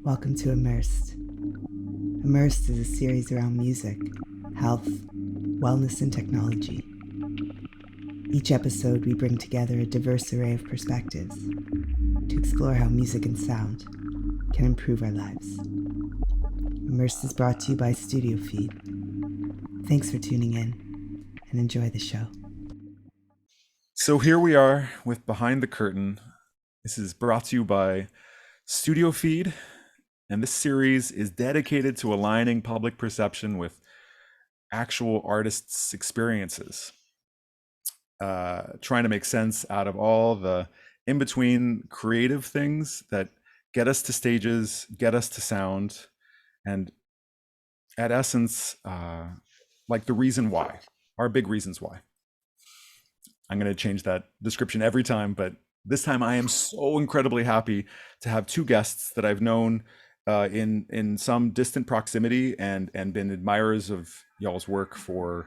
Welcome to Immersed. Immersed is a series around music, health, wellness, and technology. Each episode, we bring together a diverse array of perspectives to explore how music and sound can improve our lives. Immersed is brought to you by Studio Feed. Thanks for tuning in and enjoy the show. So here we are with Behind the Curtain. This is brought to you by Studio Feed, and this series is dedicated to aligning public perception with actual artists' experiences, trying to make sense out of all the in-between creative things that get us to stages, get us to sound, and at essence, like the reason why, our big reasons why. I'm going to change that description every time, but this time I am so incredibly happy to have two guests that I've known in some distant proximity and been admirers of y'all's work for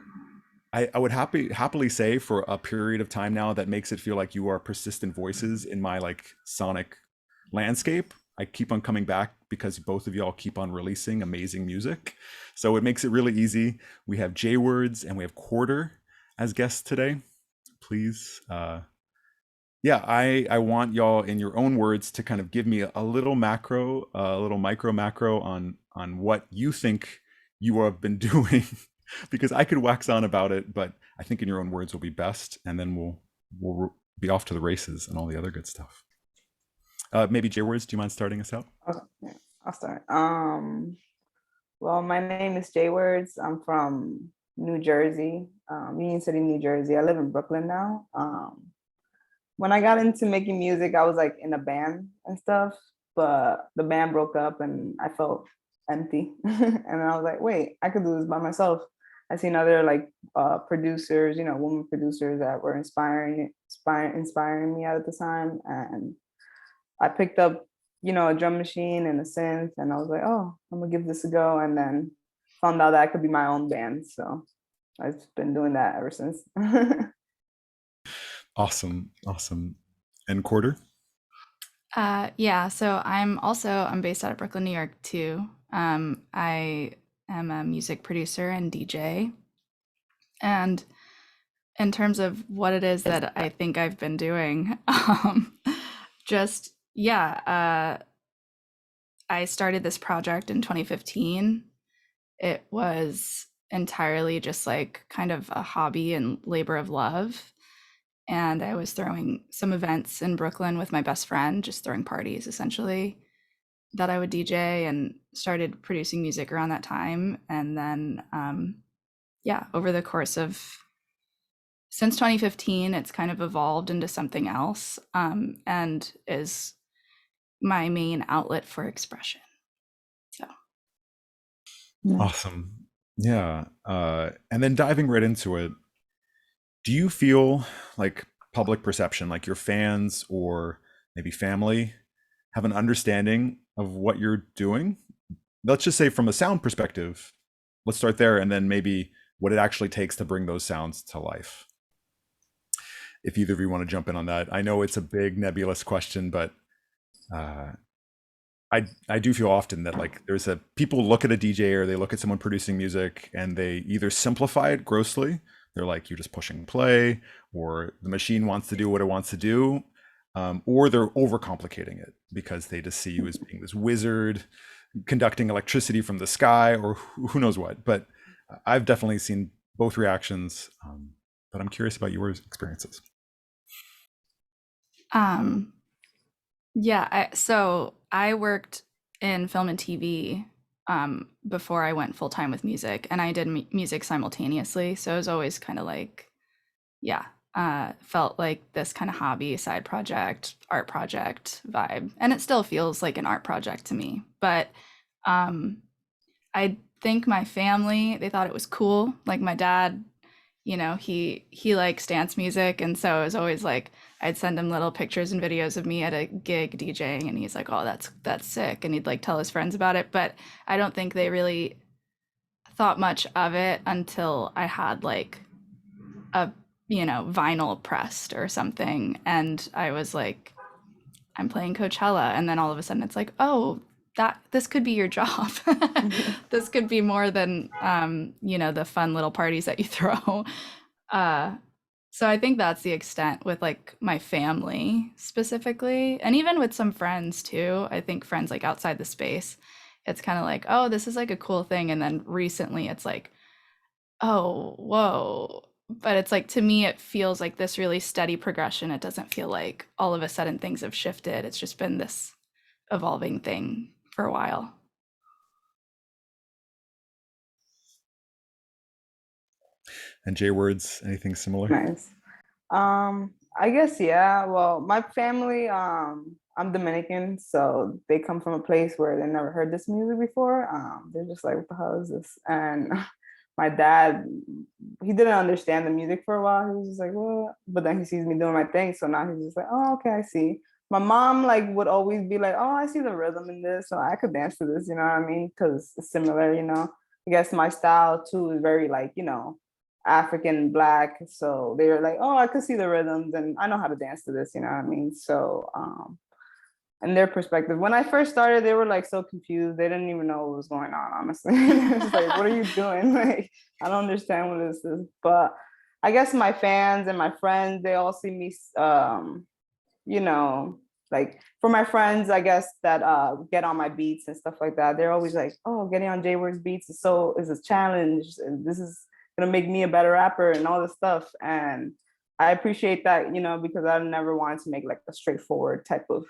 I would happily say for a period of time now that makes it feel like you are persistent voices in my like sonic landscape. I keep on coming back because both of y'all keep on releasing amazing music. So it makes it really easy. We have JWords and we have Quarter as guests today. Please I want y'all in your own words to kind of give me a little macro, a little micro on what you think you have been doing because I could wax on about it, but I think in your own words will be best, and then we'll be off to the races and all the other good stuff. Maybe JWords, do you mind starting us out? Okay, yeah, I'll start. Well, my name is JWords. I'm from New Jersey, Union City, New Jersey. I live in Brooklyn now. When I got into making music, I was like in a band and stuff, but the band broke up and I felt empty. And I was like, wait, I could do this by myself. I seen other like producers, women producers that were inspiring me at the time. And I picked up, a drum machine and a synth, and I was like, oh, I'm gonna give this a go. And then found out that I could be my own band. So I've been doing that ever since. Awesome. And Quarter? So I'm based out of Brooklyn, New York too. I am a music producer and DJ. And in terms of what it is that I think I've been doing, I started this project in 2015. It was entirely just like kind of a hobby and labor of love. And I was throwing some events in Brooklyn with my best friend, just throwing parties essentially that I would DJ, and started producing music around that time. And then, over the course of since 2015, it's kind of evolved into something else, and is my main outlet for expression. So. Awesome. Yeah. And then diving right into it, do you feel like public perception, like your fans or maybe family, have an understanding of what you're doing? Let's just say from a sound perspective, let's start there, and then maybe what it actually takes to bring those sounds to life. If either of you want to jump in on that. I know it's a big nebulous question, but I do feel often that like people look at a DJ or they look at someone producing music and they either simplify it grossly. They're like, you're just pushing play, or the machine wants to do what it wants to do, or they're overcomplicating it because they just see you as being this wizard conducting electricity from the sky, or who knows what. But I've definitely seen both reactions, but I'm curious about your experiences. So I worked in film and TV before I went full time with music, and I did music simultaneously. So it was always kind of like, felt like this kind of hobby, side project, art project vibe. And it still feels like an art project to me. But I think my family, they thought it was cool. Like my dad, he likes dance music, and so it was always like I'd send him little pictures and videos of me at a gig DJing, and he's like, oh, that's sick, and he'd like tell his friends about it. But I don't think they really thought much of it until I had like a vinyl pressed or something, and I was like, I'm playing Coachella, and then all of a sudden it's like, oh, that this could be your job. This could be more than the fun little parties that you throw. So I think that's the extent with like my family specifically, and even with some friends too. I think friends like outside the space, it's kind of like, oh, this is like a cool thing, and then recently it's like, oh, whoa. But it's like, to me, it feels like this really steady progression. It doesn't feel like all of a sudden things have shifted. It's just been this evolving thing for a while. And JWords, anything similar? Nice. I guess, yeah. Well, my family, I'm Dominican, so they come from a place where they never heard this music before. They're just like, what the hell is this? And my dad, he didn't understand the music for a while. He was just like, what? But then he sees me doing my thing, so now he's just like, oh, okay, I see. My mom like would always be like, oh, I see the rhythm in this, so I could dance to this, you know what I mean? Because it's similar, you know. I guess my style too is very like, African Black. So they were like, oh, I could see the rhythms and I know how to dance to this, you know what I mean? So in their perspective, when I first started, they were like so confused. They didn't even know what was going on, honestly. It's like, what are you doing? Like, I don't understand what this is. But I guess my fans and my friends, they all see me like for my friends, I guess that get on my beats and stuff like that. They're always like, oh, getting on JWords beats is a challenge. And this is gonna make me a better rapper and all this stuff. And I appreciate that, because I never wanted to make like a straightforward type of,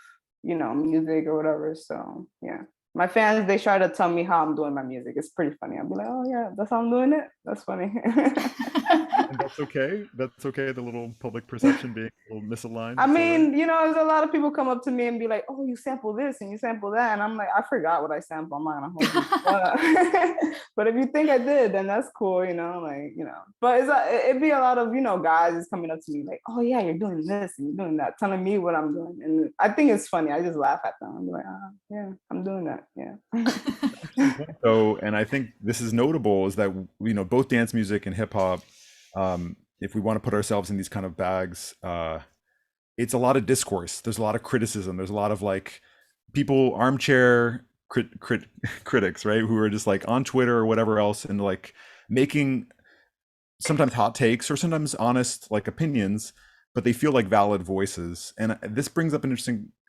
music or whatever. So yeah. My fans, they try to tell me how I'm doing my music. It's pretty funny. I'll be like, oh yeah, that's how I'm doing it. That's funny. And that's okay. That's okay. The little public perception being a little misaligned. I mean, there's a lot of people come up to me and be like, oh, you sample this and you sample that. And I'm like, I forgot what I sampled. I'm not gonna hold you. But if you think I did, then that's cool, But it'd be a lot of, guys just coming up to me like, oh yeah, you're doing this and you're doing that, telling me what I'm doing. And I think it's funny. I just laugh at them. I'm like, yeah, I'm doing that. Yeah. So, and I think this is notable is that, both dance music and hip hop, if we want to put ourselves in these kind of bags, it's a lot of discourse. There's a lot of criticism. There's a lot of like people, armchair critics, right? Who are just like on Twitter or whatever else and like making sometimes hot takes or sometimes honest like opinions, but they feel like valid voices. And this brings up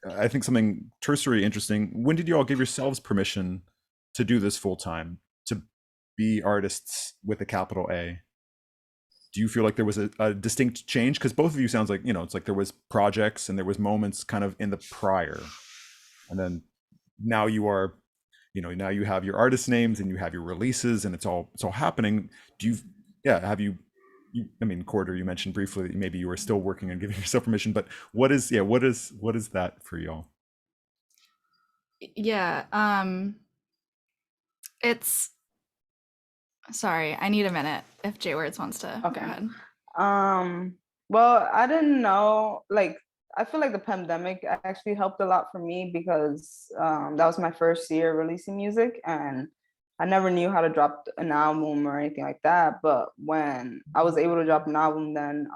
I think something tertiary interesting. When did you all give yourselves permission to do this full time, to be artists with a capital A? Do you feel like there was a distinct change? Because both of you sounds like, it's like there was projects and there was moments kind of in the prior. And then now you are, now you have your artist names and you have your releases and it's all happening. Have you, I mean, Quarter, you mentioned briefly that maybe you were still working on giving yourself permission, but what is that for y'all? Yeah, it's sorry, I need a minute if JWords wants to Okay. go ahead. Well, I didn't know, like, I feel like the pandemic actually helped a lot for me because that was my first year releasing music and I never knew how to drop an album or anything like that. But when I was able to drop an album, then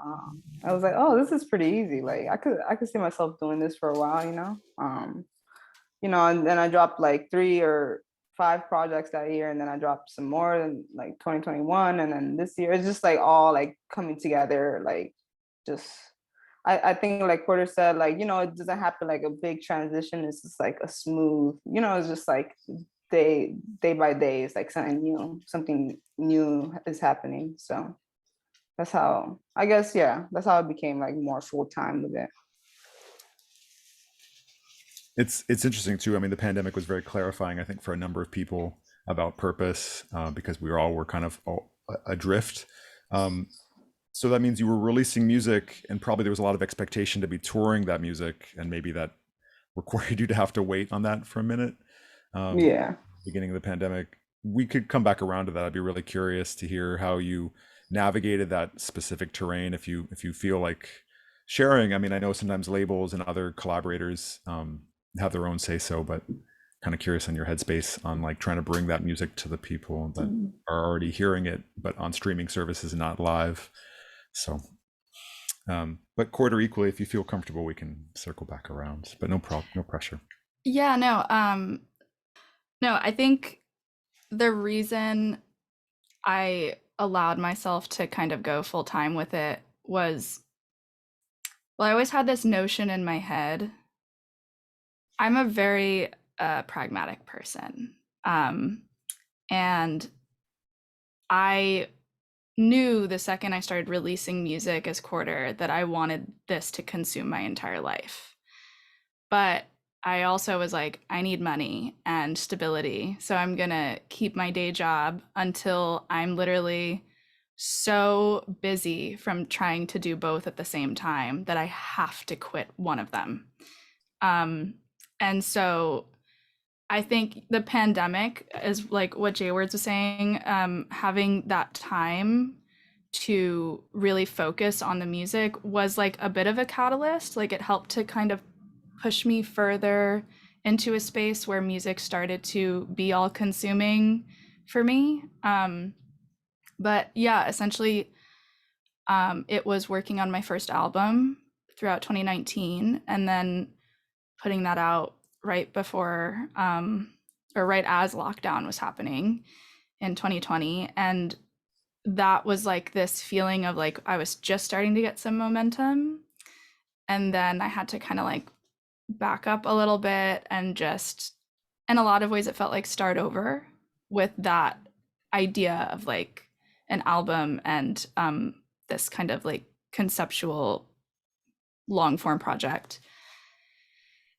I was like, oh, this is pretty easy. Like I could see myself doing this for a while, and then I dropped like 3 or 5 projects that year, and then I dropped some more in like 2021, and then this year it's just like all like coming together, like just I think like Porter said, like, it doesn't happen like a big transition. It's just like a smooth, it's just like day by day, it's like something new is happening. So that's how, I guess, yeah, that's how it became like more full time with it. It's interesting too. I mean, the pandemic was very clarifying, I think, for a number of people about purpose, because we were kind of all adrift. So that means you were releasing music and probably there was a lot of expectation to be touring that music, and maybe that required you to have to wait on that for a minute. Yeah. Beginning of the pandemic. We could come back around to that. I'd be really curious to hear how you navigated that specific terrain, if you feel like sharing. I mean, I know sometimes labels and other collaborators have their own say so, but kind of curious on your headspace on like trying to bring that music to the people that are already hearing it, but on streaming services, not live. So, but Quarter, equally, if you feel comfortable, we can circle back around, but no problem, no pressure. Yeah, no, No, I think the reason I allowed myself to kind of go full time with it was, well, I always had this notion in my head. I'm a very pragmatic person. And I knew the second I started releasing music as Quarter that I wanted this to consume my entire life. But I also was like, I need money and stability. So I'm going to keep my day job until I'm literally so busy from trying to do both at the same time that I have to quit one of them. And so I think the pandemic is like what JWords was saying, having that time to really focus on the music was like a bit of a catalyst. Like it helped to kind of push me further into a space where music started to be all consuming for me. But yeah, essentially, it was working on my first album throughout 2019 and then putting that out right before or right as lockdown was happening in 2020. And that was like this feeling of like I was just starting to get some momentum. And then I had to kind of like back up a little bit and just, in a lot of ways, it felt like start over with that idea of like an album and this kind of like conceptual long form project.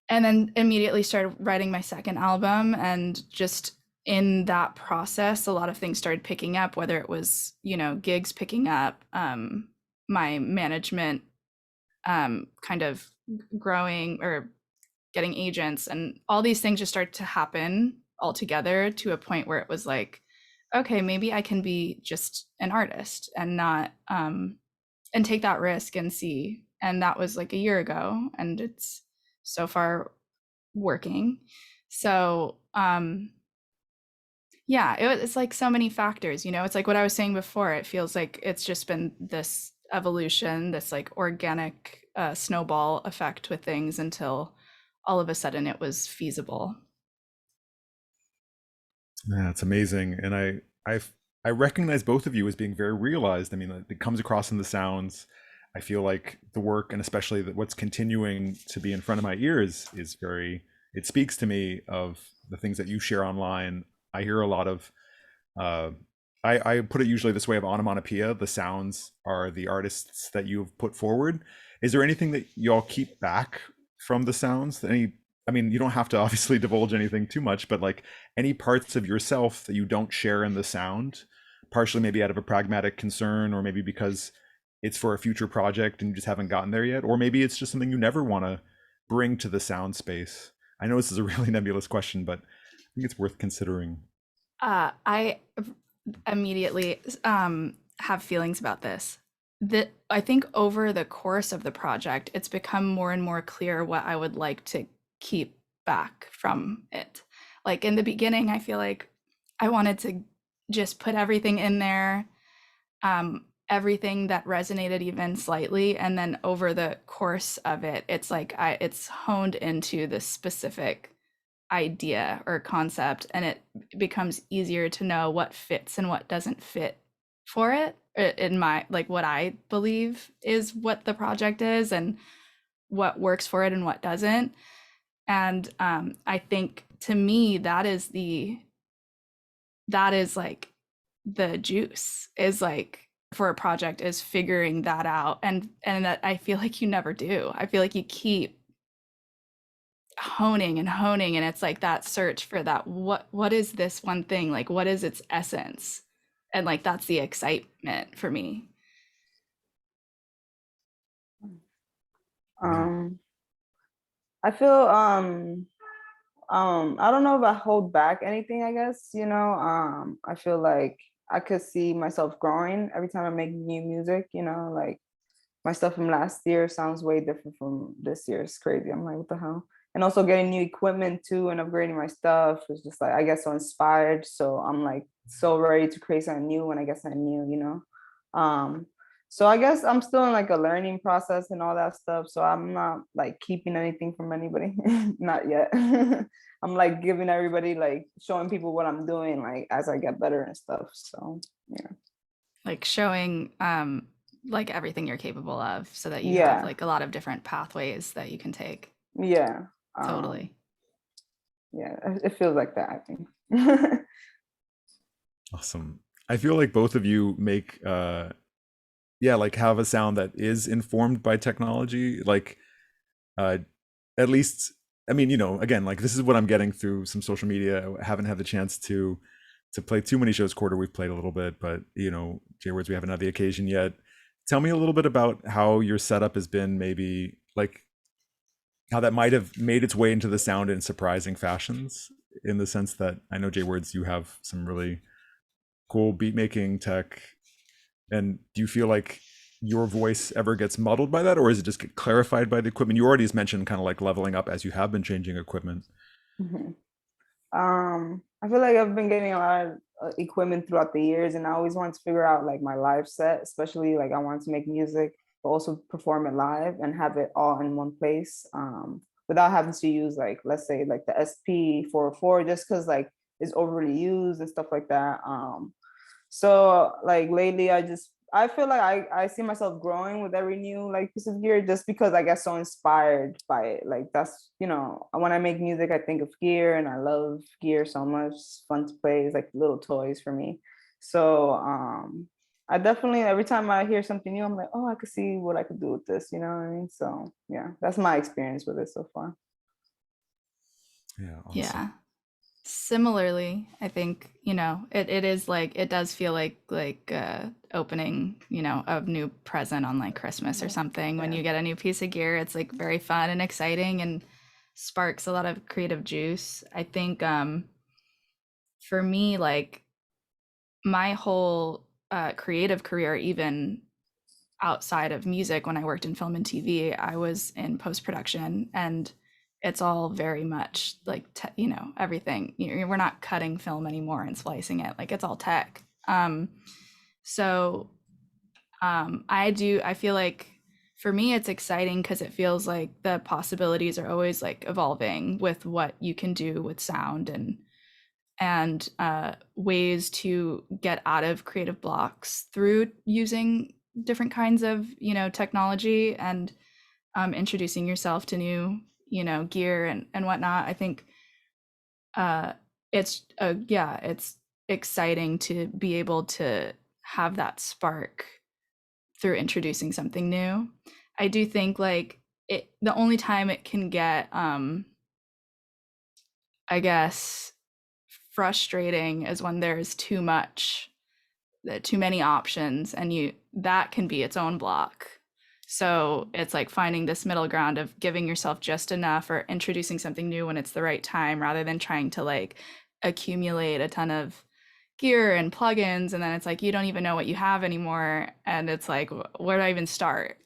And then immediately started writing my second album, and just in that process a lot of things started picking up, whether it was, you know, gigs picking up, my management kind of growing or getting agents, and all these things just started to happen all together to a point where it was like, okay, maybe I can be just an artist and not and take that risk and see. And that was like a year ago, and it's so far working. So yeah, it's like so many factors, you know. It's like what I was saying before, it feels like it's just been this evolution, this like organic snowball effect with things until all of a sudden it was feasible. Yeah, it's amazing, and I recognize both of you as being very realized. I mean, it comes across in the sounds. I feel like the work, and especially what's continuing to be in front of my ears, is very. It speaks to me of the things that you share online. I hear a lot of. Uh, I put it usually this way of onomatopoeia. The sounds are the artists that you've put forward. Is there anything that y'all keep back from the sounds? Any, I mean, you don't have to obviously divulge anything too much, but like any parts of yourself that you don't share in the sound, partially maybe out of a pragmatic concern, or maybe because it's for a future project and you just haven't gotten there yet, or maybe it's just something you never want to bring to the sound space. I know this is a really nebulous question, but I think it's worth considering. I immediately have feelings about this. That I think over the course of the project, it's become more and more clear what I would like to keep back from it. Like in the beginning, I feel like I wanted to just put everything in there, everything that resonated even slightly, and then over the course of it, it's like it's honed into this specific idea or concept, and it becomes easier to know what fits and what doesn't fit for it in my like what I believe is what the project is and what works for it and what doesn't. And I think to me that is like the juice, is like for a project, is figuring that out, and that I feel like you never do. I feel like you keep honing and honing, and it's like that search for that what is this one thing, like what is its essence, and like that's the excitement for me. I feel I don't know if I hold back anything, I guess, you know. I feel like I could see myself growing every time I make new music, you know, like my stuff from last year sounds way different from this year. It's crazy. I'm like, what the hell? And also getting new equipment too and upgrading my stuff is just like, I get so inspired. So I'm like so ready to create something new when I get something new, you know? So I guess I'm still in like a learning process and all that stuff. So I'm not like keeping anything from anybody, not yet. I'm like giving everybody, like showing people what I'm doing, like as I get better and stuff. So yeah. Like showing like everything you're capable of so that you have Yeah. like a lot of different pathways that you can take. Yeah. Totally. Yeah, it feels like that, I think. Awesome. I feel like both of you make like have a sound that is informed by technology. Like at least, I mean, again, like this is what I'm getting through some social media. I haven't had the chance to play too many shows. Quarter we've played a little bit, but JWords, we haven't had the occasion yet. Tell me a little bit about how your setup has been, maybe like how that might have made its way into the sound in surprising fashions, in the sense that I know JWords, you have some really cool beat making tech. And do you feel like your voice ever gets muddled by that, or is it just get clarified by the equipment? You already mentioned kind of like leveling up as you have been changing equipment. Mhm. I feel like I've been getting a lot of equipment throughout the years, and I always wanted to figure out like my live set, especially like I wanted to make music, but also perform it live and have it all in one place, without having to use like, let's say like the SP404, just because like it's overly used and stuff like that. So like lately I feel like I see myself growing with every new like piece of gear, just because I get so inspired by it. Like that's, when I make music, I think of gear, and I love gear so much. It's fun to play. It's like little toys for me. So I definitely, every time I hear something new, I'm like, oh, I could see what I could do with this, you know what I mean? So yeah, that's my experience with it so far. Yeah, awesome. Yeah. Similarly, I think, it is like, it does feel like opening, a new present on like Christmas or something. When you get a new piece of gear, it's like very fun and exciting and sparks a lot of creative juice. I think for me, like my whole creative career, even outside of music, when I worked in film and TV, I was in post-production, and it's all very much like everything. We're not cutting film anymore and splicing it, like it's all tech. I feel like for me it's exciting because it feels like the possibilities are always like evolving with what you can do with sound, and ways to get out of creative blocks through using different kinds of technology, and introducing yourself to new gear and whatnot. I think it's exciting to be able to have that spark through introducing something new. I do think like the only time it can get I guess frustrating is when there's too many options, and that can be its own block. So it's like finding this middle ground of giving yourself just enough, or introducing something new when it's the right time, rather than trying to like accumulate a ton of gear and plugins, and then it's like you don't even know what you have anymore, and it's like, where do I even start?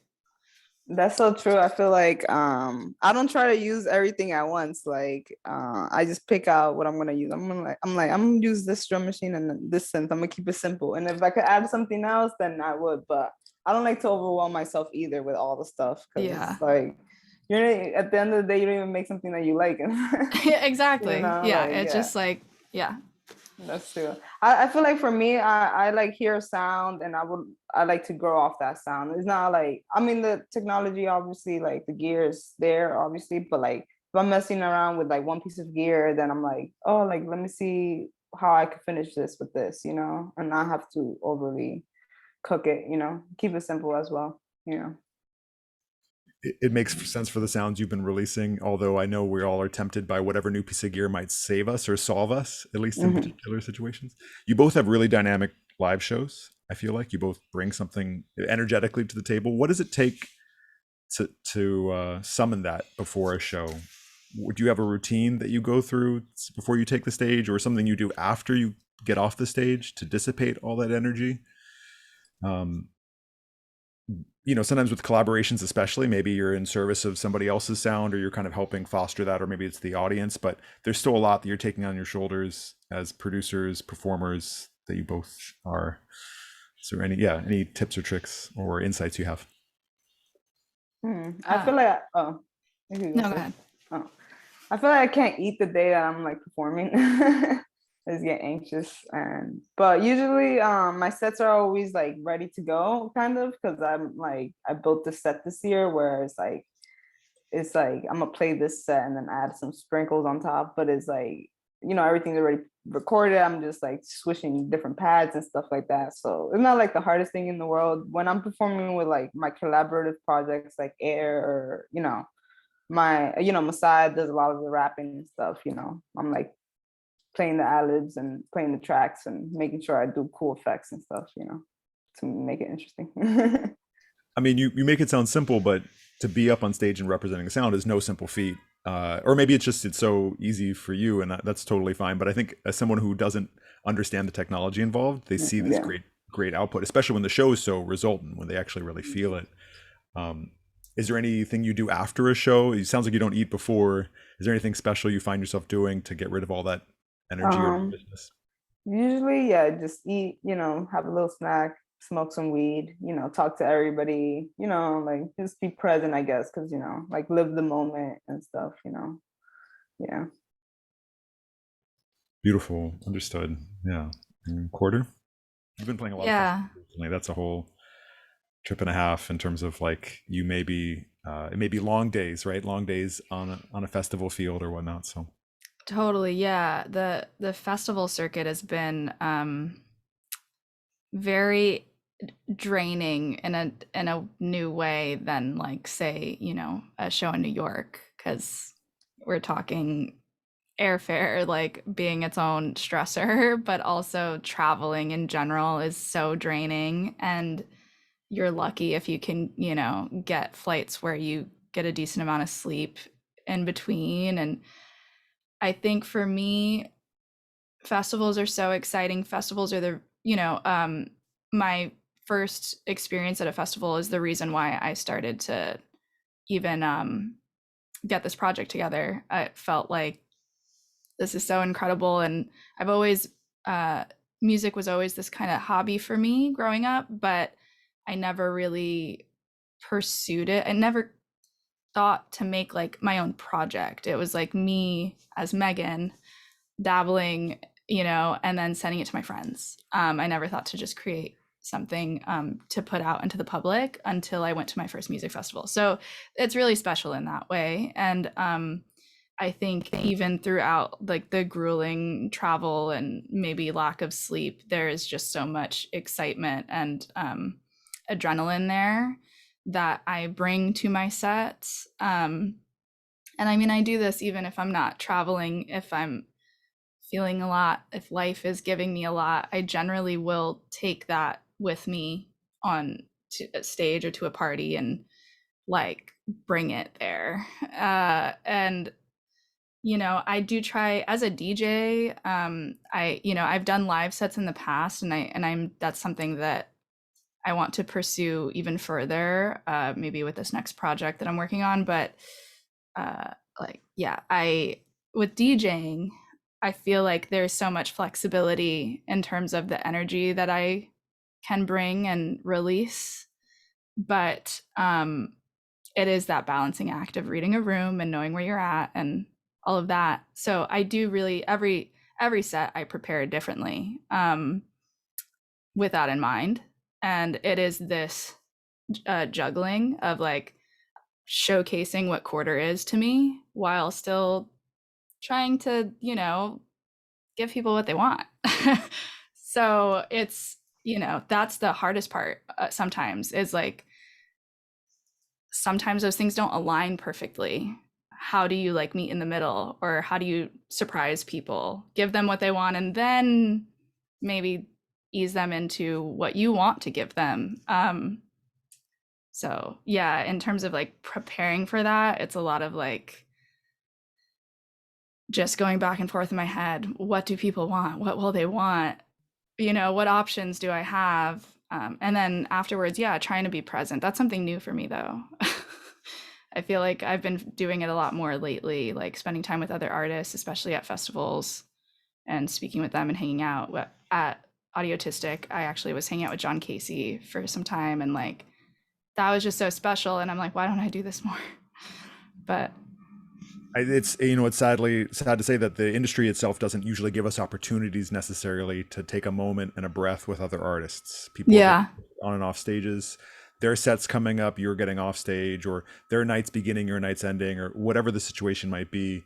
That's so true. I feel like I don't try to use everything at once. Like I just pick out what I'm gonna use. I'm gonna use this drum machine and this synth. I'm gonna keep it simple. And if I could add something else, then I would. But I don't like to overwhelm myself either with all the stuff, because it's like you're at the end of the day, you don't even make something that you like. Yeah, exactly. It's just like That's true. I feel like for me, I like hear sound, and I like to grow off that sound. It's not like, I mean, the technology, obviously, like the gear is there, obviously, but like if I'm messing around with like one piece of gear, then I'm like, oh, like let me see how I could finish this with this, and not have to overly cook it, keep it simple as well, It makes sense for the sounds you've been releasing, although I know we all are tempted by whatever new piece of gear might save us or solve us, at least in particular situations. You both have really dynamic live shows. I feel like you both bring something energetically to the table. What does it take to summon that before a show? Would you have a routine that you go through before you take the stage, or something you do after you get off the stage to dissipate all that energy? Sometimes with collaborations, especially, maybe you're in service of somebody else's sound, or you're kind of helping foster that, or maybe it's the audience, but there's still a lot that you're taking on your shoulders as producers, performers, that you both are. Is there any tips or tricks or insights you have? I feel like you can go No, go first. ahead. Oh, I feel like I can't eat the day that I'm like performing. I just get anxious, but usually my sets are always like ready to go, kind of, because I built the set this year where it's like I'm gonna play this set and then add some sprinkles on top, but it's like, everything's already recorded. I'm just like switching different pads and stuff like that. So it's not like the hardest thing in the world. When I'm performing with like my collaborative projects like Air or, Masai does a lot of the rapping and stuff, I'm like playing the ad-libs and playing the tracks and making sure I do cool effects and stuff, to make it interesting. I mean, you make it sound simple, but to be up on stage and representing a sound is no simple feat. Or maybe it's so easy for you, and that's totally fine. But I think as someone who doesn't understand the technology involved, they see this great output, especially when the show is so resultant, when they actually really feel it. Is there anything you do after a show? It sounds like you don't eat before. Is there anything special you find yourself doing to get rid of all that energy or nervousness? Usually, just eat, have a little snack, smoke some weed, talk to everybody, like just be present, I guess, because, like live the moment and stuff, yeah. Beautiful. Understood. Yeah. Quarter? You've been playing a lot of festivals recently. That's a whole trip and a half in terms of like it may be long days, right? Long days on a festival field or whatnot. So Totally, yeah. The festival circuit has been very draining in a new way than like say, a show in New York, because we're talking airfare like being its own stressor, but also traveling in general is so draining, and you're lucky if you can, get flights where you get a decent amount of sleep in between. And I think for me, festivals are so exciting. Festivals are my first experience at a festival is the reason why I started to even get this project together. I felt like this is so incredible, and I've always music was always this kind of hobby for me growing up, but I never really pursued it. I never thought to make like my own project. It was like me as Megan dabbling, and then sending it to my friends. I never thought to just create something to put out into the public until I went to my first music festival. So it's really special in that way. And I think even throughout like the grueling travel and maybe lack of sleep, there is just so much excitement and adrenaline there that I bring to my sets. And I mean, I do this even if I'm not traveling, if I'm feeling a lot, if life is giving me a lot, I generally will take that with me on to a stage or to a party and like bring it there. And I do try as a DJ. I've done live sets in the past, and that's something that I want to pursue even further, maybe with this next project that I'm working on. But with DJing, I feel like there's so much flexibility in terms of the energy that I can bring and release. But it is that balancing act of reading a room and knowing where you're at and all of that. So I do really every set I prepare differently with that in mind. And it is this juggling of like showcasing what quarter is to me while still trying to, give people what they want. So it's, that's the hardest part sometimes is like, sometimes those things don't align perfectly. How do you like meet in the middle, or how do you surprise people, give them what they want, and then maybe ease them into what you want to give them? So yeah, in terms of like preparing for that, it's a lot of like just going back and forth in my head. What do people want? What will they want? What options do I have? And then afterwards, trying to be present. That's something new for me though. I feel like I've been doing it a lot more lately, like spending time with other artists, especially at festivals, and speaking with them and hanging out at audiotistic, I actually was hanging out with John Casey for some time, and like that was just so special. And I'm like, why don't I do this more? But it's, you know, it's sad to say that the industry itself doesn't usually give us opportunities necessarily to take a moment and a breath with other artists. People yeah, on and off stages, their sets coming up, you're getting off stage, or their night's beginning, your night's ending, or whatever the situation might be.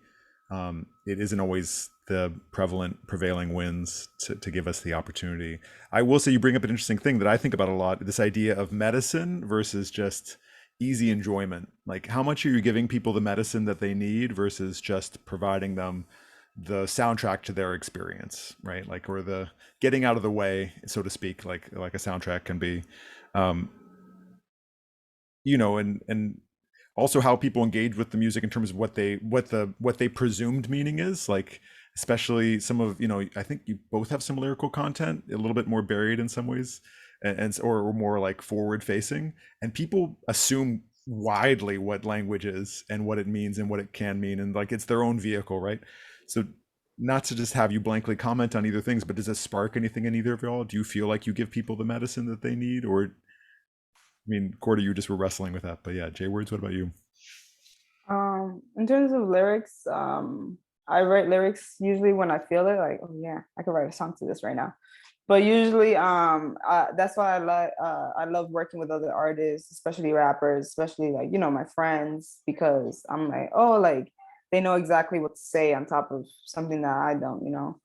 It isn't always the prevailing winds to give us the opportunity. I will say you bring up an interesting thing that I think about a lot, this idea of medicine versus just easy enjoyment. Like, how much are you giving people the medicine that they need versus just providing them the soundtrack to their experience, right? Like, or the getting out of the way, so to speak, like a soundtrack can be. um you know, and also how people engage with the music in terms of what they presumed meaning is, like, especially some of, you know, I think you both have some lyrical content a little bit more buried in some ways, or more like forward facing, and people assume widely what language is and what it means and what it can mean, and like it's their own vehicle, right? So, not to just have you blankly comment on either things, but does it spark anything in either of y'all? Do you feel like you give people the medicine that they need? Or, I mean, Cordy, you just were wrestling with that, but yeah, JWords, what about you? In terms of lyrics, I write lyrics usually when I feel it, like, oh yeah, I could write a song to this right now. But usually, that's why I love working with other artists, especially rappers, especially like, you know, my friends, because I'm like, oh, like they know exactly what to say on top of something that I don't, you know.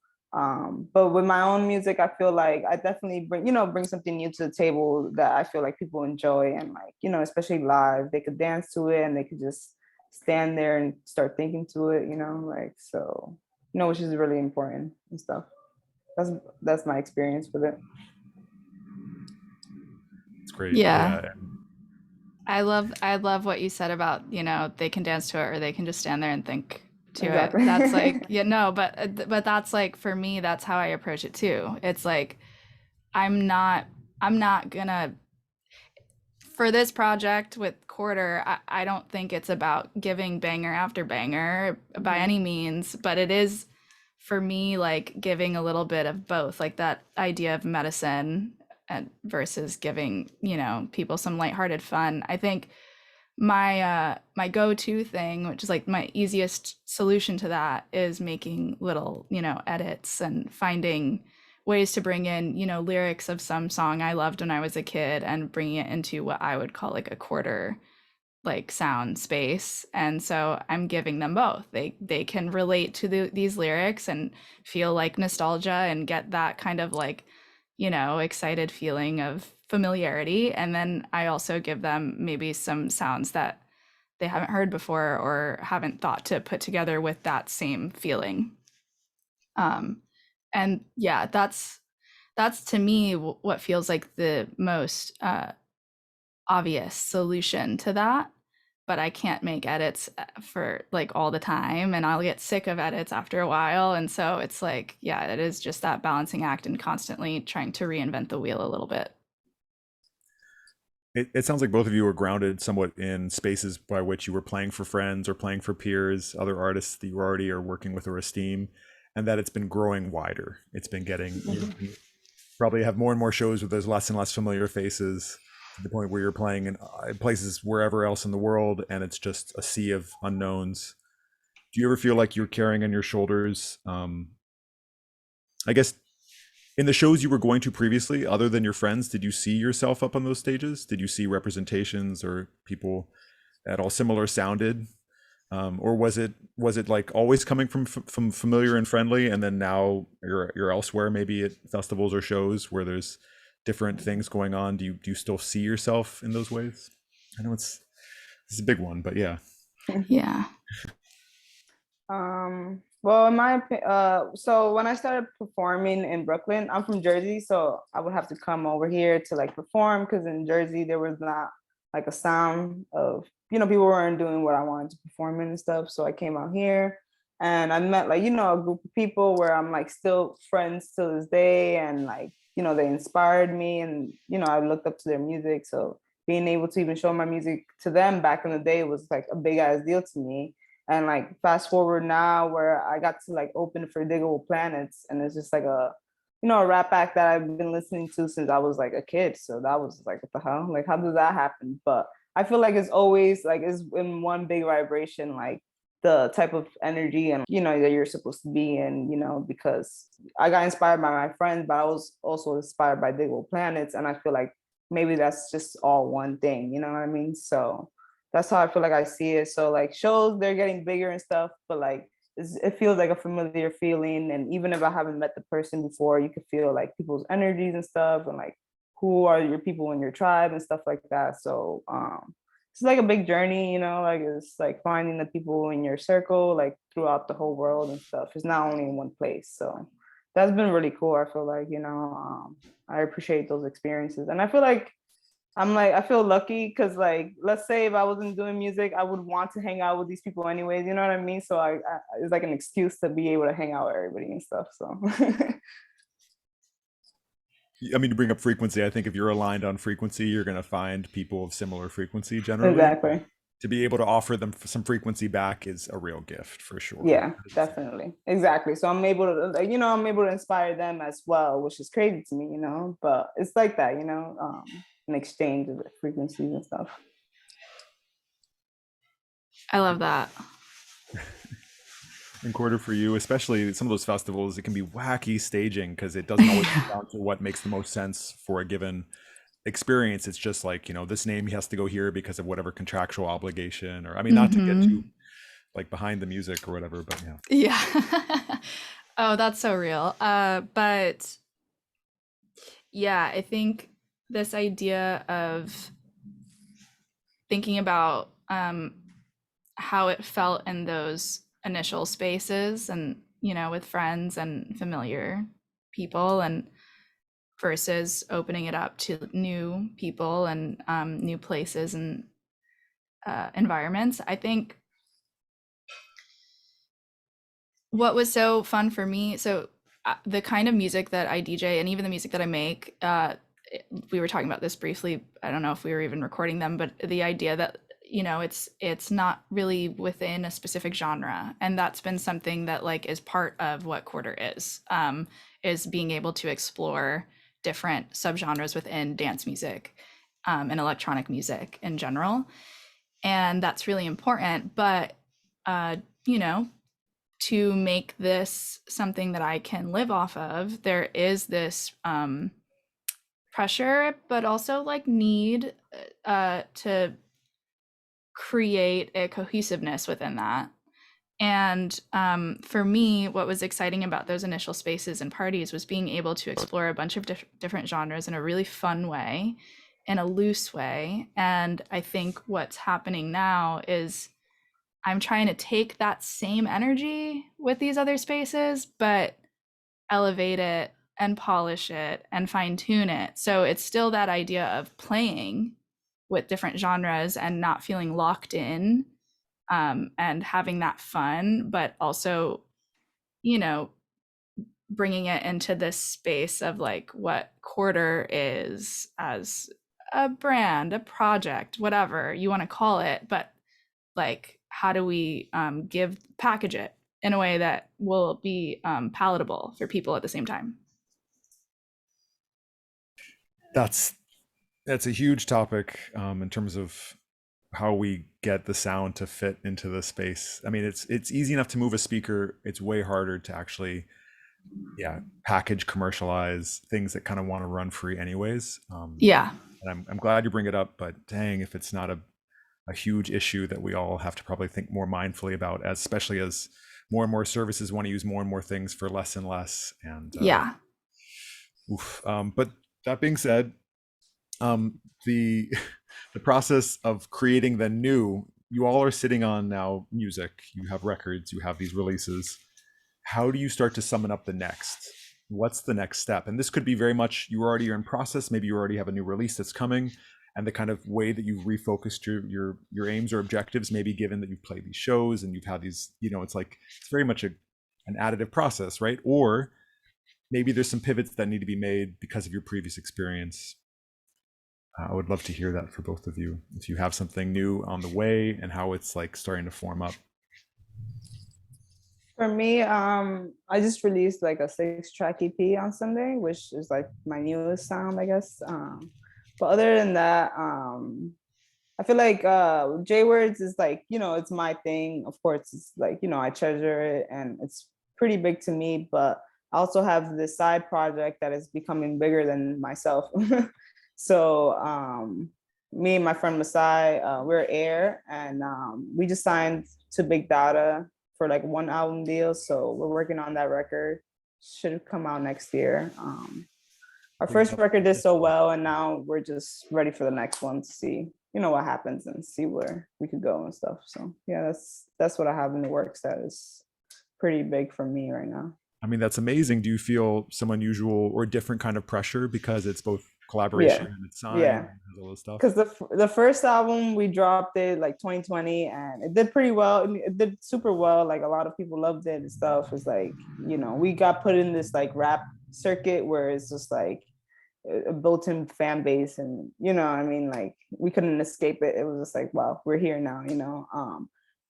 But with my own music, I feel like I definitely bring something new to the table that I feel like people enjoy, and like, you know, especially live, they could dance to it and they could just stand there and start thinking to it, you know, like, so, you know, which is really important and stuff. That's my experience with it. It's great. yeah. Yeah. I love what you said about, you know, they can dance to it or they can just stand there and think to Exactly. it. That's like, yeah, no, but that's like, for me, that's how I approach it too. It's like, I'm not gonna, for this project with Quarter, I don't think it's about giving banger after banger by any means, but it is for me like giving a little bit of both, like that idea of medicine and versus giving, you know, people some lighthearted fun. I think my go-to thing, which is like my easiest solution to that, is making little, you know, edits and finding ways to bring in, you know, lyrics of some song I loved when I was a kid and bringing it into what I would call like a Quarter like sound space. And so I'm giving them both. They can relate to these lyrics and feel like nostalgia and get that kind of like, you know, excited feeling of familiarity. And then I also give them maybe some sounds that they haven't heard before or haven't thought to put together with that same feeling. And yeah, that's to me what feels like the most obvious solution to that. But I can't make edits for like all the time, and I'll get sick of edits after a while. And so it's like, yeah, it is just that balancing act and constantly trying to reinvent the wheel a little bit. It sounds like both of you were grounded somewhat in spaces by which you were playing for friends or playing for peers, other artists that you already are working with or esteem, and that it's been growing wider. It's been getting, you probably have more and more shows with those less and less familiar faces, to the point where you're playing in places wherever else in the world, and it's just a sea of unknowns. Do you ever feel like you're carrying on your shoulders, I guess, in the shows you were going to previously, other than your friends, did you see yourself up on those stages? Did you see representations or people at all similar sounded? Or was it like always coming from familiar and friendly, and then now you're elsewhere, maybe at festivals or shows where there's different things going on? Do you still see yourself in those ways? I know it's a big one, but yeah. Yeah. Well, so when I started performing in Brooklyn, I'm from Jersey, so I would have to come over here to like perform, because in Jersey there was not like a sound of, you know, people weren't doing what I wanted to perform in and stuff. So I came out here and I met like, you know, a group of people where I'm like still friends to this day, and like, you know, they inspired me, and, you know, I looked up to their music. So being able to even show my music to them back in the day was like a big ass deal to me. And like fast forward now, where I got to like open for Diggable Planets, and it's just like a you know, a rap act that I've been listening to since I was like a kid. So that was like, what the hell? Like, how does that happen? But I feel like it's always like it's in one big vibration, like the type of energy and, you know, that you're supposed to be in, you know, because I got inspired by my friends, but I was also inspired by Digable Planets. And I feel like maybe that's just all one thing, you know what I mean? So that's how I feel like I see it. So like shows, they're getting bigger and stuff, but like it feels like a familiar feeling. And even if I haven't met the person before, you can feel like people's energies and stuff, and like who are your people in your tribe and stuff like that. So it's like a big journey, you know, like it's like finding the people in your circle, like throughout the whole world and stuff. It's not only in one place. So that's been really cool. I feel like, you know, I appreciate those experiences. And I feel like I feel lucky because, like, let's say if I wasn't doing music, I would want to hang out with these people anyways. You know what I mean? So it's like an excuse to be able to hang out with everybody and stuff. So I mean, to bring up frequency, I think if you're aligned on frequency, you're going to find people of similar frequency generally. exactly. To be able to offer them some frequency back is a real gift for sure. Yeah, definitely. Exactly. So I'm able to, like, you know, I'm able to inspire them as well, which is crazy to me, you know, but it's like that, you know, an exchange of frequencies and stuff. I love that. In quarter for you, especially some of those festivals, it can be wacky staging because it doesn't always come down to what makes the most sense for a given experience. It's just like, you know, this name has to go here because of whatever contractual obligation, or I mean, not to get too like behind the music or whatever, but yeah. Oh, that's so real. But yeah, I think this idea of thinking about how it felt in those initial spaces and, you know, with friends and familiar people, and versus opening it up to new people and new places and environments. I think what was so fun for me, so the kind of music that I DJ and even the music that I make, we were talking about this briefly, I don't know if we were even recording them, but the idea that, you know, it's not really within a specific genre, and that's been something that like is part of what Quarter is being able to explore different subgenres within dance music and electronic music in general, and that's really important. But you know, to make this something that I can live off of, there is this pressure, but also like need to create a cohesiveness within that. And for me, what was exciting about those initial spaces and parties was being able to explore a bunch of different genres in a really fun way, in a loose way. And I think what's happening now is I'm trying to take that same energy with these other spaces, but elevate it and polish it and fine tune it. So it's still that idea of playing with different genres and not feeling locked in, and having that fun, but also, you know, bringing it into this space of like what Quarter is as a brand, a project, whatever you want to call it, but like how do we package it in a way that will be palatable for people at the same time. that's a huge topic in terms of how we get the sound to fit into the space. I mean, it's easy enough to move a speaker. It's way harder to actually package, commercialize things that kind of want to run free anyways. Yeah. And I'm glad you bring it up, but dang, if it's not a huge issue that we all have to probably think more mindfully about, especially as more and more services want to use more and more things for less and less. And but that being said, the the process of creating the new, you all are sitting on now music, you have records, you have these releases. How do you start to summon up the next? What's the next step? And this could be very much you already are in process, maybe you already have a new release that's coming, and the kind of way that you've refocused your aims or objectives, maybe given that you've played these shows and you've had these, you know, it's like it's very much an additive process, right? Or maybe there's some pivots that need to be made because of your previous experience. I would love to hear that for both of you, if you have something new on the way and how it's like starting to form up. For me, I just released like a 6-track EP on Sunday, which is like my newest sound, I guess. But other than that, I feel like JWords is like, it's my thing. Of course, it's like, I treasure it and it's pretty big to me, but I also have this side project that is becoming bigger than myself. So me and my friend Masai, we're Air, and we just signed to Big Data for like 1 album deal. So we're working on that record. Should come out next year. Our first record did so well, and now we're just ready for the next one to see, what happens and see where we could go and stuff. So yeah, that's what I have in the works that is pretty big for me right now. I mean, that's amazing. Do you feel some unusual or different kind of pressure because it's both collaboration and it's signed and all this stuff? Because the first album we dropped it like 2020 and it did pretty well. I mean, it did super well. Like a lot of people loved it and stuff. It's like, we got put in this like rap circuit where it's just like a built-in fan base, and I mean, like we couldn't escape it. It was just like, wow, we're here now,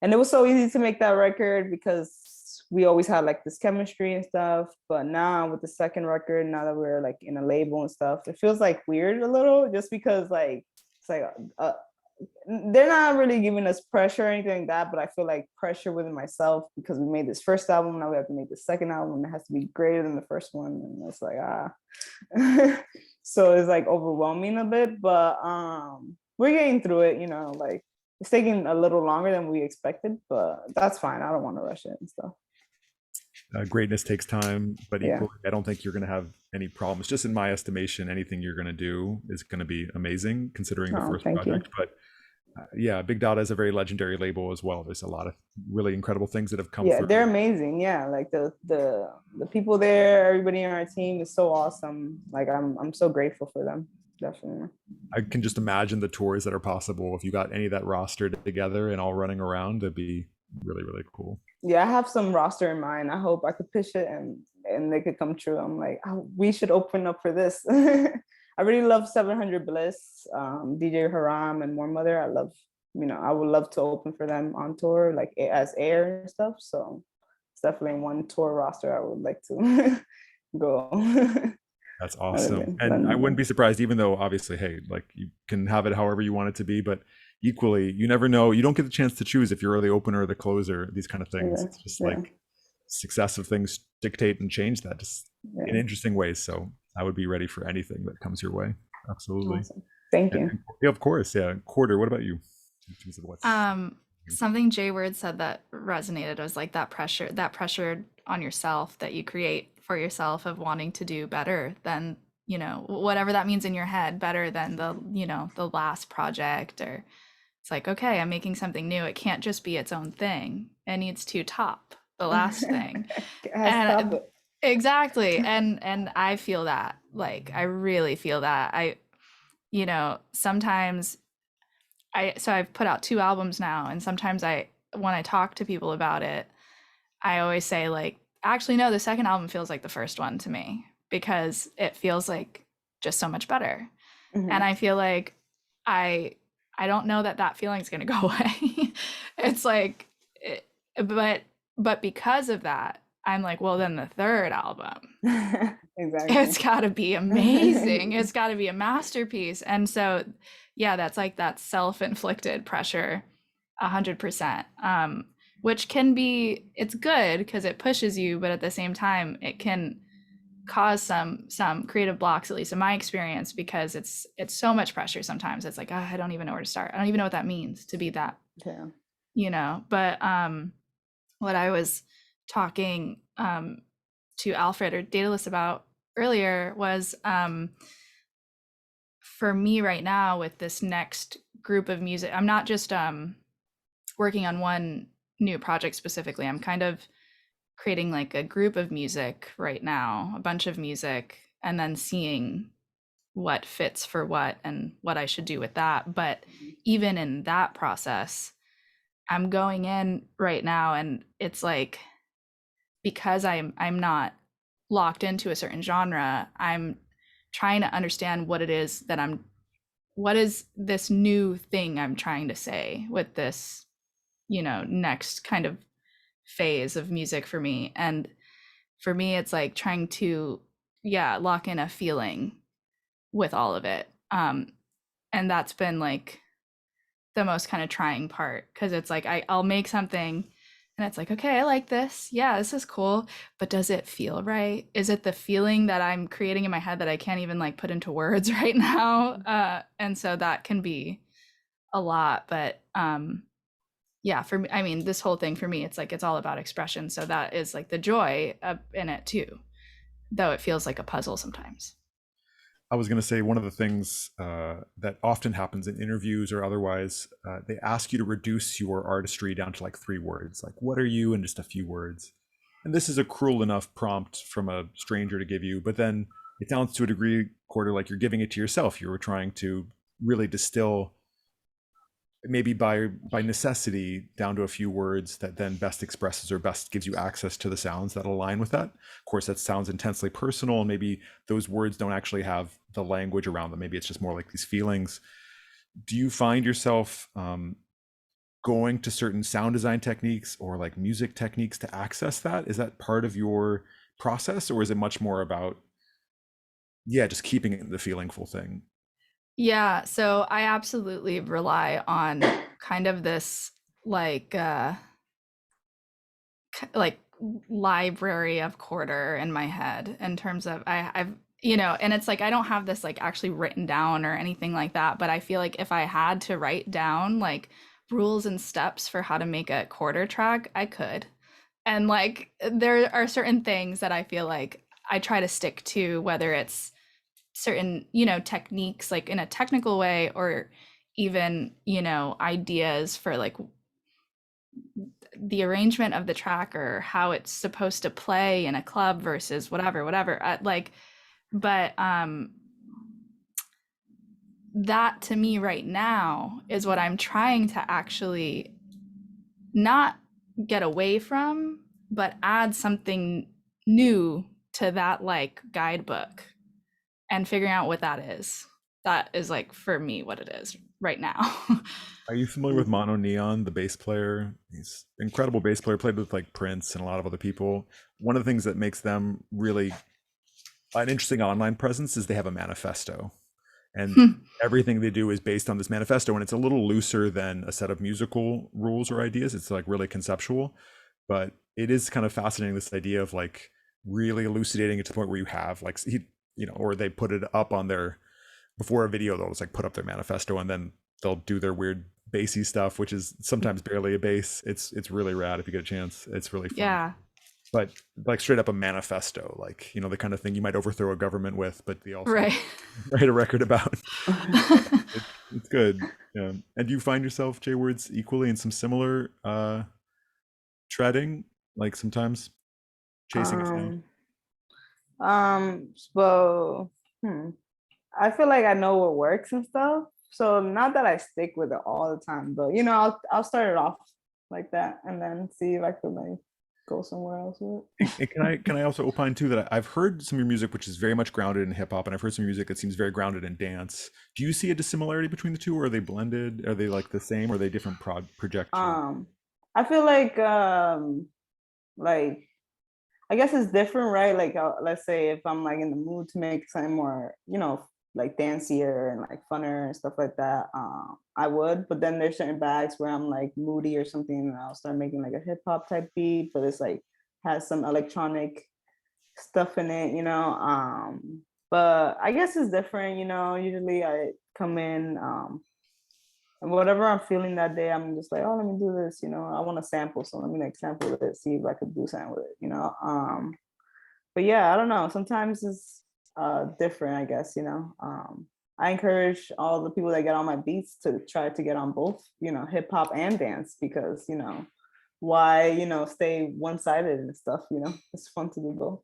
and it was so easy to make that record because we always had like this chemistry and stuff. But now with the second record, now that we're like in a label and stuff, it feels like weird a little, just because like it's like they're not really giving us pressure or anything like that, but I feel like pressure within myself because we made this first album, now we have to make the second album, and it has to be greater than the first one, and it's like so it's like overwhelming a bit, but we're getting through it. Like it's taking a little longer than we expected, but that's fine. I don't want to rush it and stuff. Greatness takes time, but equally, I don't think you're going to have any problems. Just in my estimation, anything you're going to do is going to be amazing considering the first project. But yeah, Big Data is a very legendary label as well. There's a lot of really incredible things that have come through. They're amazing. Yeah, like the people there, everybody on our team is so awesome. Like I'm so grateful for them. Definitely. I can just imagine the tours that are possible if you got any of that roster together and all running around. It'd be really, really cool. Yeah, I have some roster in mind. I hope I could pitch it and they could come true. I'm like, we should open up for this. I really love 700 Bliss, DJ Haram, and More Mother. I love, I would love to open for them on tour, like as Air and stuff. So it's definitely one tour roster I would like to go. That's awesome. And I wouldn't be surprised, even though obviously, hey, like you can have it however you want it to be, but equally, you never know. You don't get the chance to choose if you're the opener or the closer, these kind of things. It's just like successive things dictate and change that just in interesting ways. So I would be ready for anything that comes your way. Absolutely. Awesome. Thank you. Yeah, of course. Yeah. Quarter, what about you? Something JWords said that resonated was like that pressure on yourself that you create for yourself of wanting to do better than, whatever that means in your head, better than the last project. Or it's like, okay, I'm making something new. It can't just be its own thing. It needs to top the last thing. Exactly. And I feel that, like, I really feel that. Sometimes I've put out 2 albums now, and sometimes when I talk to people about it, I always say like, actually, no, the second album feels like the first one to me because it feels like just so much better. Mm-hmm. And I feel like I don't know that feeling's going to go away. It's like, but because of that, I'm like, well, then the third album, exactly, it's got to be amazing. It's got to be a masterpiece. And so, yeah, that's like that self-inflicted pressure, 100%. Which can be, it's good because it pushes you, but at the same time, it can cause some creative blocks, at least in my experience, because it's so much pressure sometimes. It's like, I don't even know where to start. I don't even know what that means to be that, but what I was talking to Alfred or Daedelus about earlier was for me right now with this next group of music, I'm not just working on one new project specifically. I'm kind of creating like a group of music right now, a bunch of music, and then seeing what fits for what and what I should do with that. But even in that process, I'm going in right now, and it's like, because I'm not locked into a certain genre, I'm trying to understand what it is that what is this new thing I'm trying to say with this, next kind of phase of music for me. And for me, it's like trying to, lock in a feeling with all of it. And that's been like the most kind of trying part, because it's like I'll make something and it's like, okay, I like this. Yeah, this is cool. But does it feel right? Is it the feeling that I'm creating in my head that I can't even like put into words right now? And so that can be a lot. But for me, I mean, this whole thing for me, it's like it's all about expression. So that is like the joy in it too, though it feels like a puzzle sometimes. I was going to say one of the things that often happens in interviews or otherwise, they ask you to reduce your artistry down to like 3 words, like what are you in just a few words. And this is a cruel enough prompt from a stranger to give you, but then it sounds to a degree, Quarter, like you're giving it to yourself. You were trying to really distill, maybe by necessity, down to a few words that then best expresses or best gives you access to the sounds that align with that. Of course, that sounds intensely personal, and maybe those words don't actually have the language around them. Maybe it's just more like these feelings. Do you find yourself going to certain sound design techniques or like music techniques to access that? Is that part of your process, or is it much more about, just keeping it the feelingful thing? Yeah, so I absolutely rely on kind of this like like library of Quarter in my head, in terms of I've and it's like I don't have this like actually written down or anything like that, but I feel like if I had to write down like rules and steps for how to make a Quarter track, I could. And like there are certain things that I feel like I try to stick to, whether it's certain techniques like in a technical way, or even ideas for like the arrangement of the track or how it's supposed to play in a club versus whatever but that to me right now is what I'm trying to actually not get away from, but add something new to that like guidebook, and figuring out what that is. That is like for me what it is right now. Are you familiar with Mono Neon, the bass player? He's an incredible bass player, played with like Prince and a lot of other people. One of the things that makes them really an interesting online presence is they have a manifesto. And everything they do is based on this manifesto, and it's a little looser than a set of musical rules or ideas. It's like really conceptual, but it is kind of fascinating, this idea of like really elucidating it to the point where you have like or they put it up on their, before a video they'll just like put up their manifesto, and then they'll do their weird bassy stuff, which is sometimes barely a bass. It's really rad if you get a chance. It's really fun. Yeah. But like straight up a manifesto, like the kind of thing you might overthrow a government with, but they also Right. write a record about. It's good. Yeah. And do you find yourself, JWords, equally in some similar treading, like sometimes chasing a sound? So I feel like I know what works and stuff. So not that I stick with it all the time, but I'll start it off like that and then see if I could like go somewhere else with it. And can I also opine too that I've heard some of your music which is very much grounded in hip hop, and I've heard some music that seems very grounded in dance. Do you see a dissimilarity between the two, or are they blended? Are they like the same, or are they different projects? I feel like I guess it's different, right? Like let's say if I'm like in the mood to make something more, like dancier and like funner and stuff like that, I would. But then there's certain bags where I'm like moody or something, and I'll start making like a hip hop type beat, but it's like has some electronic stuff in it, But I guess it's different, Usually I come in, and whatever I'm feeling that day, I'm just like, oh, let me do this, I want to sample, so let me like sample it, see if I could do something with it, But yeah, I don't know. Sometimes it's different, I guess, I encourage all the people that get on my beats to try to get on both, hip hop and dance, because, why, stay one-sided and stuff, it's fun to do both.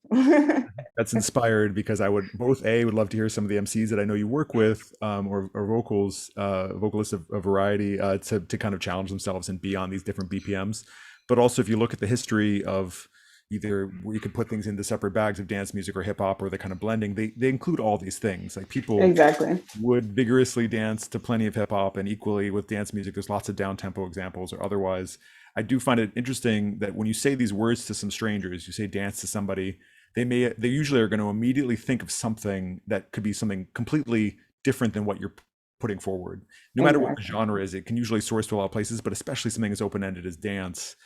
That's inspired, because I would would love to hear some of the MCs that I know you work with, or vocalists of a variety, to kind of challenge themselves and be on these different BPMs. But also, if you look at the history of either where you could put things into separate bags of dance music or hip hop, or the kind of blending. They include all these things. Like people Exactly. would vigorously dance to plenty of hip hop, and equally with dance music, there's lots of down tempo examples or otherwise. I do find it interesting that when you say these words to some strangers, you say dance to somebody, they usually are going to immediately think of something that could be something completely different than what you're putting forward. No matter what the Exactly. genre is, it can usually source to a lot of places, but especially something as open-ended as dance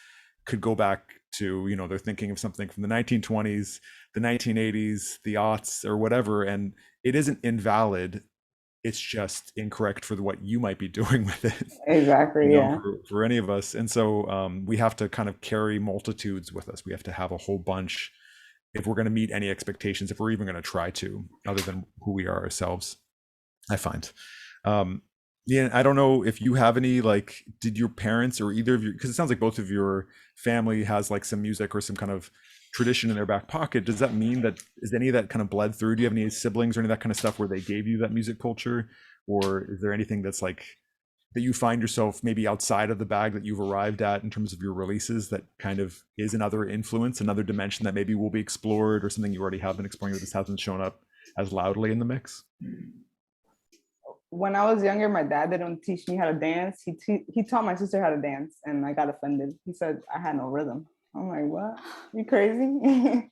could go back to, they're thinking of something from the 1920s, the 1980s, the aughts, or whatever, and it isn't invalid. It's just incorrect for what you might be doing with it, Exactly. Yeah. for any of us. And so we have to kind of carry multitudes with us. We have to have a whole bunch if we're going to meet any expectations, if we're even going to try to, other than who we are ourselves, I find. Yeah, I don't know if you have any, like, did your parents or either of your, because it sounds like both of your family has like some music or some kind of tradition in their back pocket. Does that mean that, is any of that kind of bled through? Do you have any siblings or any of that kind of stuff where they gave you that music culture? Or is there anything that's like, that you find yourself maybe outside of the bag that you've arrived at in terms of your releases that kind of is another influence, another dimension that maybe will be explored, or something you already have been exploring that just hasn't shown up as loudly in the mix? When I was younger, my dad didn't teach me how to dance. He taught my sister how to dance, and I got offended. He said I had no rhythm. I'm like, what? You crazy?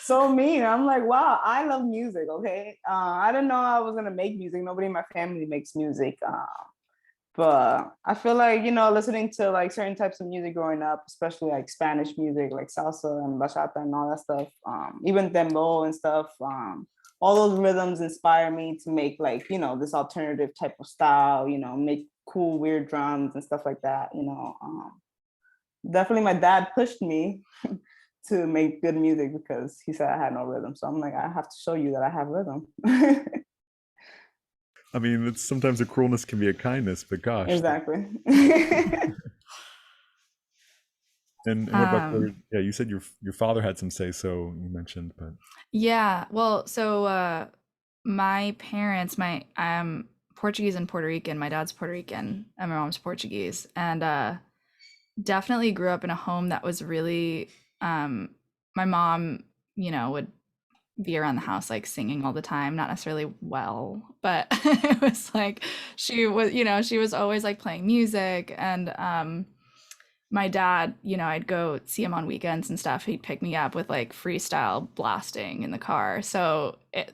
So mean. I'm like, wow, I love music. Okay, I didn't know I was gonna make music. Nobody in my family makes music. But I feel like, listening to like certain types of music growing up, especially like Spanish music, like salsa and bachata and all that stuff, even dembow and stuff, all those rhythms inspire me to make like, this alternative type of style, make cool, weird drums and stuff like that, Definitely my dad pushed me to make good music because he said I had no rhythm. So I'm like, I have to show you that I have rhythm. I mean, it's sometimes a cruelness can be a kindness, but gosh. Exactly. And what about yeah, you said your father had some say so, you mentioned, but Yeah, well, so my parents, I'm Portuguese and Puerto Rican. My dad's Puerto Rican and my mom's Portuguese, and definitely grew up in a home that was really my mom, would be around the house like singing all the time, not necessarily well, but it was like she was always like playing music. And my dad, I'd go see him on weekends and stuff. He'd pick me up with like freestyle blasting in the car. So it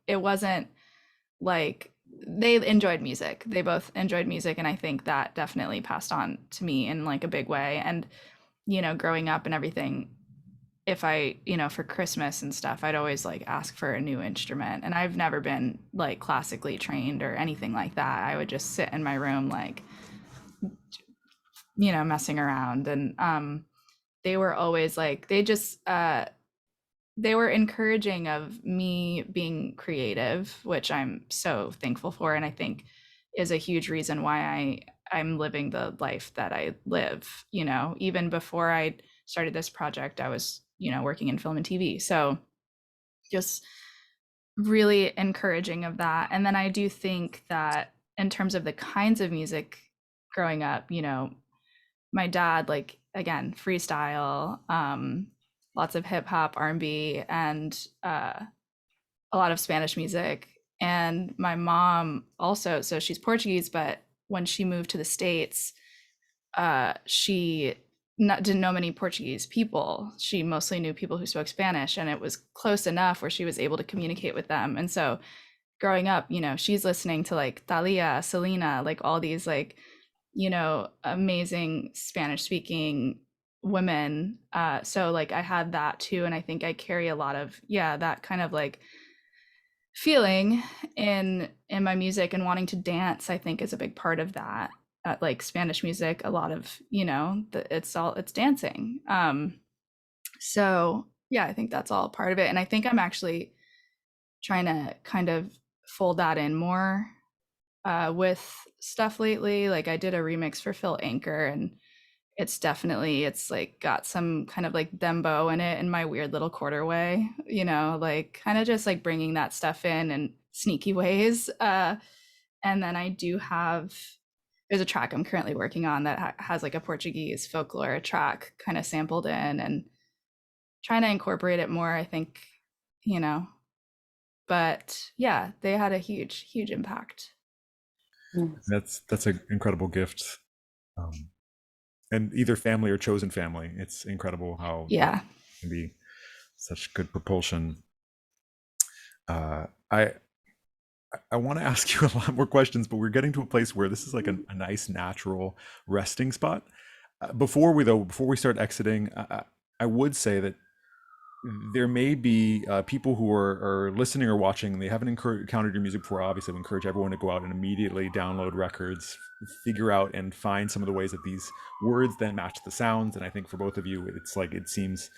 wasn't like, they enjoyed music. They both enjoyed music, and I think that definitely passed on to me in like a big way. And growing up and everything, if I, for Christmas and stuff, I'd always like ask for a new instrument. And I've never been like classically trained or anything like that. I would just sit in my room like, messing around. And they were always like, they were encouraging of me being creative, which I'm so thankful for, and I think is a huge reason why I'm living the life that I live. Even before I started this project, I was, working in film and TV. So just really encouraging of that. And then I do think that in terms of the kinds of music growing up, my dad, like, again, freestyle, lots of hip hop, R&B, and a lot of Spanish music. And my mom also, so she's Portuguese, but when she moved to the States, she didn't know many Portuguese people. She mostly knew people who spoke Spanish, and it was close enough where she was able to communicate with them. And so growing up, she's listening to like Thalia, Selena, like all these like, amazing Spanish speaking women. So like I had that too. And I think I carry a lot of, that kind of like feeling in my music, and wanting to dance, I think, is a big part of that. Like Spanish music, a lot of, it's dancing. So yeah, I think that's all part of it. And I think I'm actually trying to kind of fold that in more with stuff lately. Like I did a remix for Phil Anchor, and it's like got some kind of like dembo in it in my weird little quarter way, like kind of just like bringing that stuff in sneaky ways. And then I do have there's a track I'm currently working on that has like a Portuguese folklore track kind of sampled in, and trying to incorporate it more, I think, you know. But yeah, they had a huge impact. That's an incredible gift. And either family or chosen family. It's incredible how Yeah. that can be such good propulsion. I want to ask you a lot more questions, but we're getting to a place where this is like a nice natural resting spot. Before we start exiting, I would say that there may be people who are listening or watching. They haven't encountered your music before. Obviously, I would encourage everyone to go out and immediately download records, figure out and find some of the ways that these words then match the sounds. And I think for both of you, it's like it seems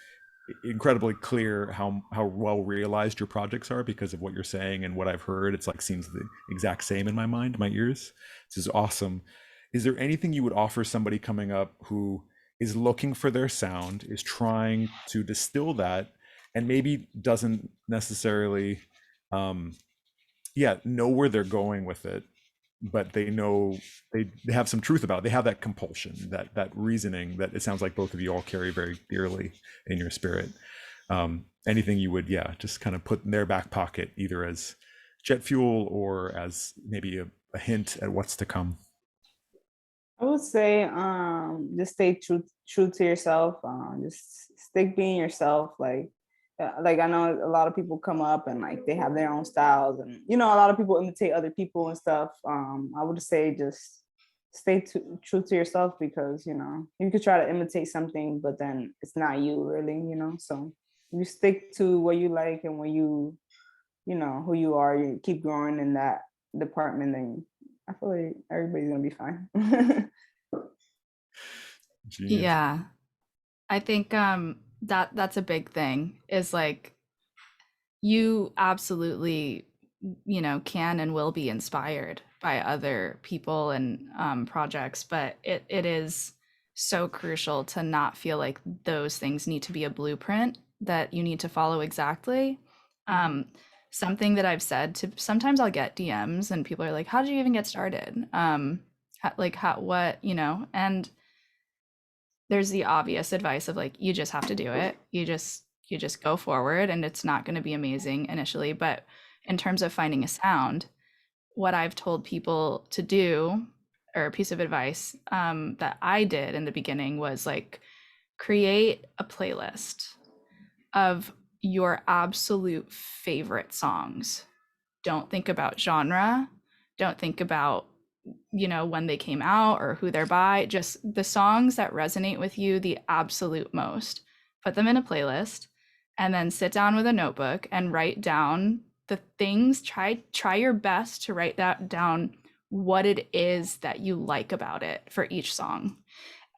incredibly clear how well realized your projects are because of what you're saying and what I've heard. It's like seems the exact same in my mind, my ears. This is awesome. Is there anything you would offer somebody coming up who is looking for their sound, is trying to distill that, and maybe doesn't necessarily know where they're going with it, but they know they have some truth about it. They have that compulsion, that reasoning that it sounds like both of you all carry very dearly in your spirit. Anything you would just kind of put in their back pocket, either as jet fuel or as maybe a hint at what's to come? I would say just stay true to yourself. Just stick being yourself. Like I know a lot of people come up and like they have their own styles, and a lot of people imitate other people and stuff. I would say just stay true to yourself, because you could try to imitate something, but then it's not you really. So you stick to what you like and what you who you are. You keep growing in that department, and I feel like everybody's gonna be fine. Genius. Yeah, I think that's a big thing, is like you absolutely can and will be inspired by other people and projects, but it is so crucial to not feel like those things need to be a blueprint that you need to follow exactly. Something that I've said to, sometimes I'll get DMs and people are like, how did you even get started? What, and there's the obvious advice of like, you just have to do it. You just go forward, and it's not going to be amazing initially. But in terms of finding a sound, what I've told people to do, or a piece of advice that I did in the beginning, was like, create a playlist of your absolute favorite songs. Don't think about genre. Don't think about when they came out or who they're by. Just the songs that resonate with you the absolute most. Put them in a playlist, and then sit down with a notebook and write down the things. Try your best to write that down, what it is that you like about it for each song.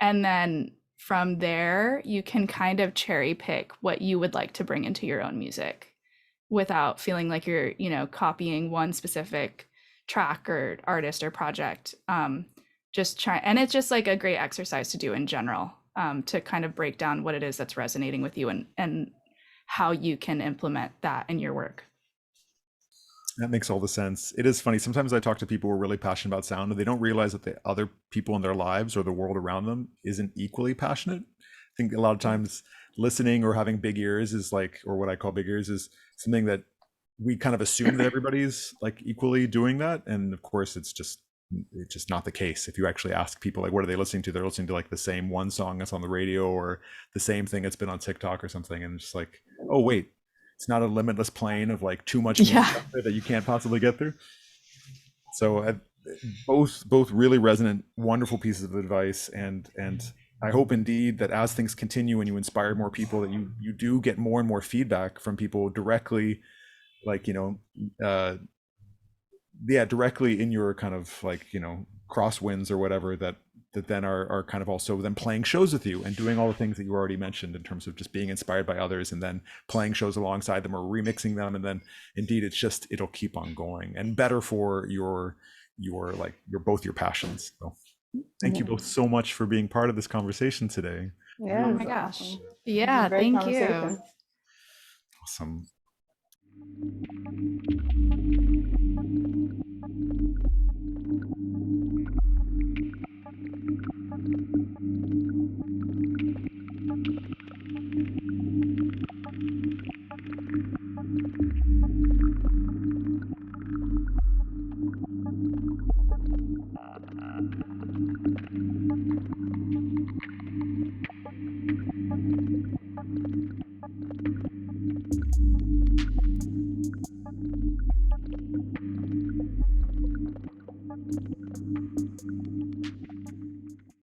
And then from there, you can kind of cherry pick what you would like to bring into your own music without feeling like you're, copying one specific track or artist or project. Just try, and it's just like a great exercise to do in general, to kind of break down what it is that's resonating with you, and how you can implement that in your work. That makes all the sense. It is funny. Sometimes I talk to people who are really passionate about sound, and they don't realize that the other people in their lives or the world around them isn't equally passionate. I think a lot of times listening or having big ears is like, or what I call big ears, is something that we kind of assume that everybody's like equally doing that. And of course, it's just not the case. If you actually ask people, like, what are they listening to? They're listening to like the same one song that's on the radio, or the same thing that's been on TikTok or something. And it's like, oh, wait, it's not a limitless plane of like too much music out there that you can't possibly get through. So both really resonant, wonderful pieces of advice. And I hope indeed that as things continue and you inspire more people, that you do get more and more feedback from people directly, like, directly in your kind of like, crosswinds or whatever, that then are kind of also then playing shows with you and doing all the things that you already mentioned in terms of just being inspired by others and then playing shows alongside them or remixing them. And then indeed, it'll keep on going, and better for your both your passions. So thank you both so much for being part of this conversation today. Yeah. Oh my gosh. Yeah, thank you. Awesome.